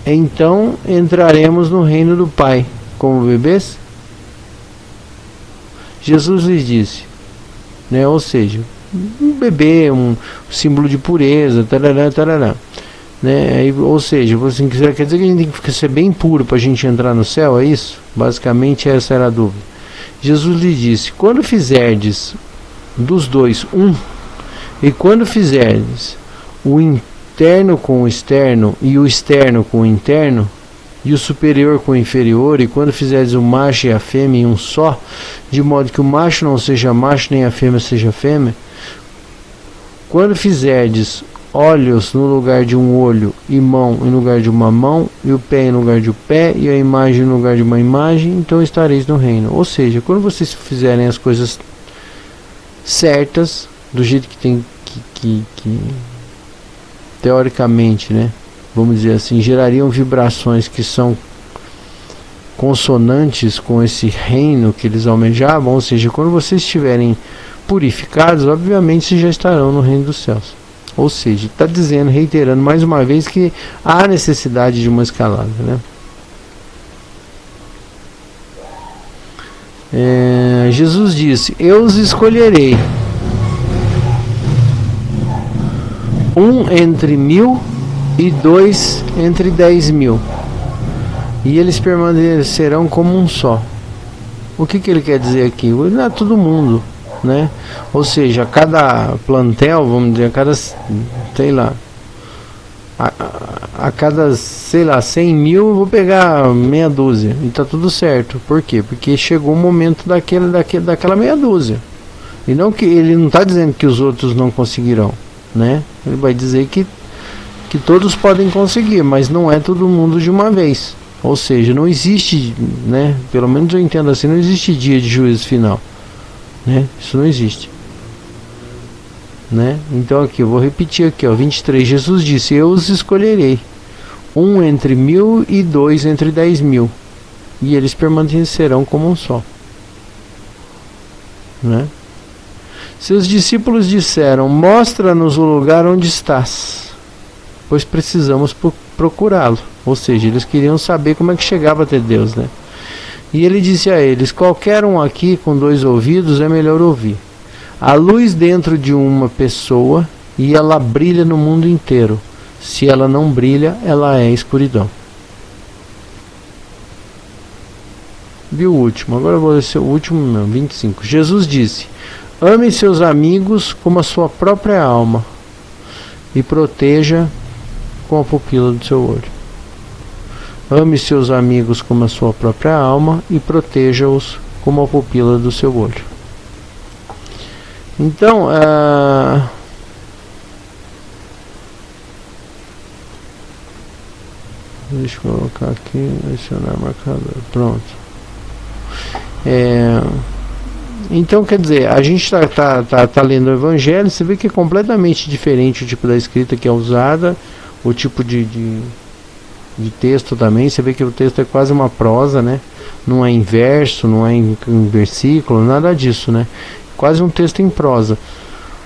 então entraremos no reino do Pai como bebês? Jesus lhes disse, né? Ou seja, um bebê, um símbolo de pureza, tarará, tarará, né? Ou seja, assim, quer dizer que a gente tem que ser bem puro para a gente entrar no céu, é isso? Basicamente essa era a dúvida. Jesus lhe disse: quando fizerdes dos dois um, e quando fizerdes o interno com o externo e o externo com o interno, e o superior com o inferior, e quando fizerdes o macho e a fêmea em um só, de modo que o macho não seja macho nem a fêmea seja fêmea, quando fizerdes olhos no lugar de um olho, e mão em lugar de uma mão, e o pé em lugar de um pé, e a imagem no lugar de uma imagem, então estareis no reino. Ou seja, quando vocês fizerem as coisas certas, do jeito que tem que teoricamente, né, vamos dizer assim, gerariam vibrações que são consonantes com esse reino que eles almejavam, ou seja, quando vocês estiverem purificados, obviamente vocês já estarão no reino dos céus. Ou seja, está dizendo, reiterando mais uma vez, que há necessidade de uma escalada, né? Jesus disse: eu os escolherei, um entre 1000 e 2 entre 10.000, e eles permanecerão como um só. O que ele quer dizer aqui? Não é todo mundo, né? Ou seja, cada plantel, vamos dizer, a cada, sei lá, a cada, sei lá, 100.000 eu vou pegar meia dúzia e tá tudo certo. Por quê? Porque chegou o momento daquela meia dúzia, e não que ele não está dizendo que os outros não conseguirão, né? Ele vai dizer que todos podem conseguir, mas não é todo mundo de uma vez. Ou seja, não existe, né? Pelo menos eu entendo assim, não existe dia de juízo final, né? Isso não existe, né? Então aqui, eu vou repetir aqui, ó, 23, Jesus disse: eu os escolherei, um entre 1000 e 2 entre 10.000, e eles permanecerão como um só, né? Seus discípulos disseram: mostra-nos o lugar onde estás, pois precisamos procurá-lo. Ou seja, eles queriam saber como é que chegava até Deus, né? E ele disse a eles: qualquer um aqui com 2 ouvidos é melhor ouvir. A luz dentro de uma pessoa, e ela brilha no mundo inteiro. Se ela não brilha, ela é escuridão. Viu o último? Agora eu vou ler o último, não, 25. Jesus disse: ame seus amigos como a sua própria alma, e proteja com a pupila do seu olho. Ame seus amigos como a sua própria alma, e proteja-os como a pupila do seu olho. Então, deixa eu colocar aqui, adicionar marcador, pronto. Então, quer dizer, a gente tá lendo o Evangelho, você vê que é completamente diferente o tipo da escrita que é usada, o tipo de texto também. Você vê que o texto é quase uma prosa, né? Não é em verso, não é em versículo, nada disso, né? Quase um texto em prosa,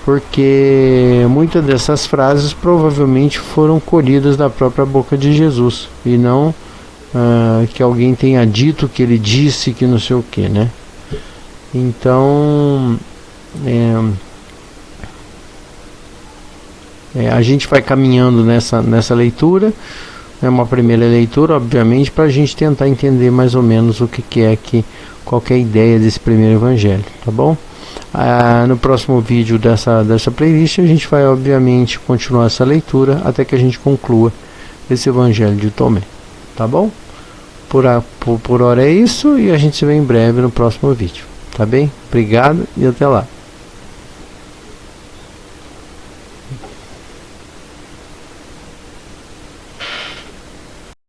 porque muitas dessas frases provavelmente foram colhidas da própria boca de Jesus, e não que alguém tenha dito que ele disse que não sei o que, né? Então a gente vai caminhando nessa leitura. É uma primeira leitura, obviamente, para a gente tentar entender mais ou menos o que é qual que é a ideia desse primeiro evangelho, tá bom? No próximo vídeo dessa playlist a gente vai, obviamente, continuar essa leitura até que a gente conclua esse evangelho de Tomé, tá bom? Por hora é isso, e a gente se vê em breve no próximo vídeo, tá bem? Obrigado e até lá.